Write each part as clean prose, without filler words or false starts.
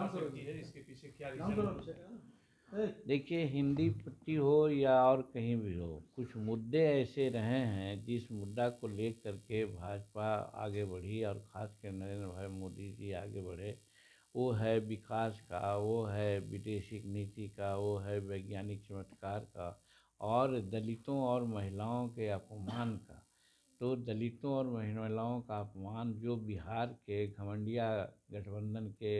सकती है, इसके पीछे क्या रीजन है? देखिए, हिंदी पट्टी हो या और कहीं भी हो, कुछ मुद्दे ऐसे रहे हैं जिस मुद्दा को लेकर के भाजपा आगे बढ़ी और ख़ासकर नरेंद्र भाई मोदी जी आगे बढ़े। वो है विकास का, वो है विदेशी नीति का, वो है वैज्ञानिक चमत्कार का, और दलितों और महिलाओं के अपमान का। तो दलितों और महिलाओं का अपमान जो बिहार के घमंडिया गठबंधन के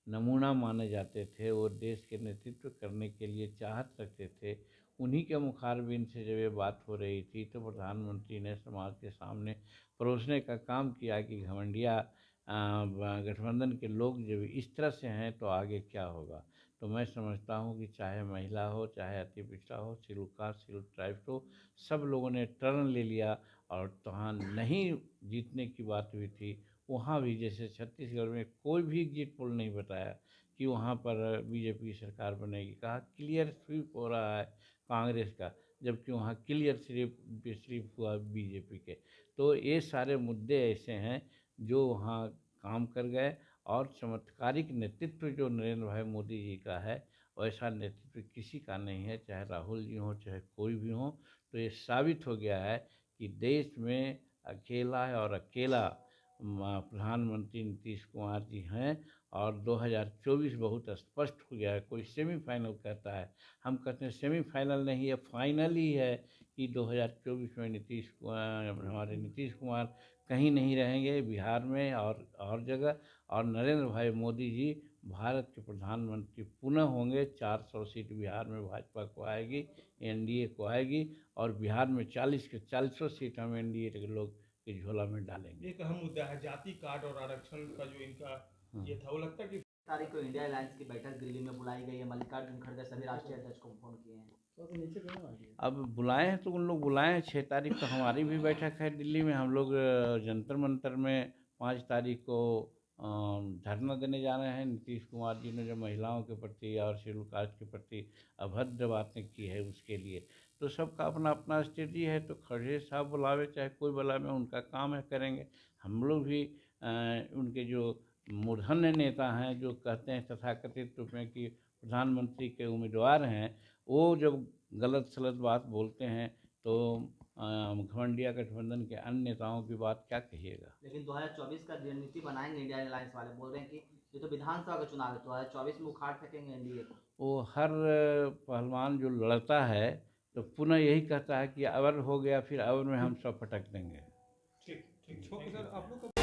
नमूना माने जाते थे, वो देश के नेतृत्व करने के लिए चाहत रखते थे, उन्हीं के मुखारबिन से जब ये बात हो रही थी तो प्रधानमंत्री ने समाज के सामने परोसने का काम किया कि घमंडिया गठबंधन के लोग जब इस तरह से हैं तो आगे क्या होगा। तो मैं समझता हूँ कि चाहे महिला हो, चाहे अति पिछड़ा हो, शेड्यूल कास्ट, शेड्यूल ट्राइब हो, सब लोगों ने टर्न ले लिया। और वहाँ नहीं जीतने की बात हुई थी, वहाँ भी जैसे छत्तीसगढ़ में कोई भी एग्जिट पोल नहीं बताया कि वहाँ पर बीजेपी सरकार बनेगी। कहा क्लियर स्वीप हो रहा है कांग्रेस का, जबकि वहाँ क्लियर स्वीप हुआ बीजेपी के। तो ये सारे मुद्दे ऐसे हैं जो वहाँ काम कर गए। और चमत्कारिक नेतृत्व जो नरेंद्र भाई मोदी जी का है, वैसा नेतृत्व किसी का नहीं है, चाहे राहुल जी हों, चाहे कोई भी हो। तो ये साबित हो गया है कि देश में अकेला है और अकेला प्रधानमंत्री नीतीश कुमार जी हैं। और 2024 बहुत स्पष्ट हो गया है। कोई सेमीफाइनल कहता है, हम कहते हैं सेमीफाइनल नहीं है, फाइनल ही है कि 2024 में हमारे नीतीश कुमार कहीं नहीं रहेंगे, बिहार में और जगह। और नरेंद्र भाई मोदी जी भारत के प्रधानमंत्री पुनः होंगे। 400 सीट बिहार में भाजपा को आएगी, एनडीए को आएगी, और बिहार में 40 के 40 सीट हम एनडीए के लोग की झोला में डालेंगे। एक अहम मुद्दा है जाति कार्ड और आरक्षण का जो इनका ये था, वो लगता है कि तारीख को इंडिया अलायंस की बैठक दिल्ली में बुलाई गई है। मल्लिकार्जुन खड़गे सभी राष्ट्रीय अध्यक्ष को फोन किए हैं। अब बुलाए हैं तो उन लोग बुलाए हैं। 6 तारीख को हमारी भी बैठक है दिल्ली में। हम लोग जंतर मंतर में 5 तारीख को धरना देने जा रहे हैं। नीतीश कुमार जी ने जो महिलाओं के प्रति और शेड्यूल कास्ट के प्रति अभद्र बातें की है, उसके लिए तो सबका अपना अपना स्ट्रेटजी है। तो खड़गे साहब बुलावे चाहे कोई बुलावे, उनका काम है, करेंगे। हम लोग भी उनके जो मूर्धन्य नेता हैं, जो कहते हैं तथाकथित रूप में कि प्रधानमंत्री के उम्मीदवार हैं, वो जब गलत सलत बात बोलते हैं तो घमंडिया गठबंधन के अन्य नेताओं की बात क्या कहिएगा। लेकिन 2024 का रणनीति बनाएंगे इंडिया अलायंस वाले, बोल रहे हैं कि ये तो विधानसभा का चुनाव है, 2024 में उखाड़ फेंकेंगे एनडीए को। वो हर पहलवान जो लड़ता है तो पुनः यही कहता है कि अवर हो गया, फिर अवर में हम सब पटक देंगे। ठीक ठीक सर, आप लोग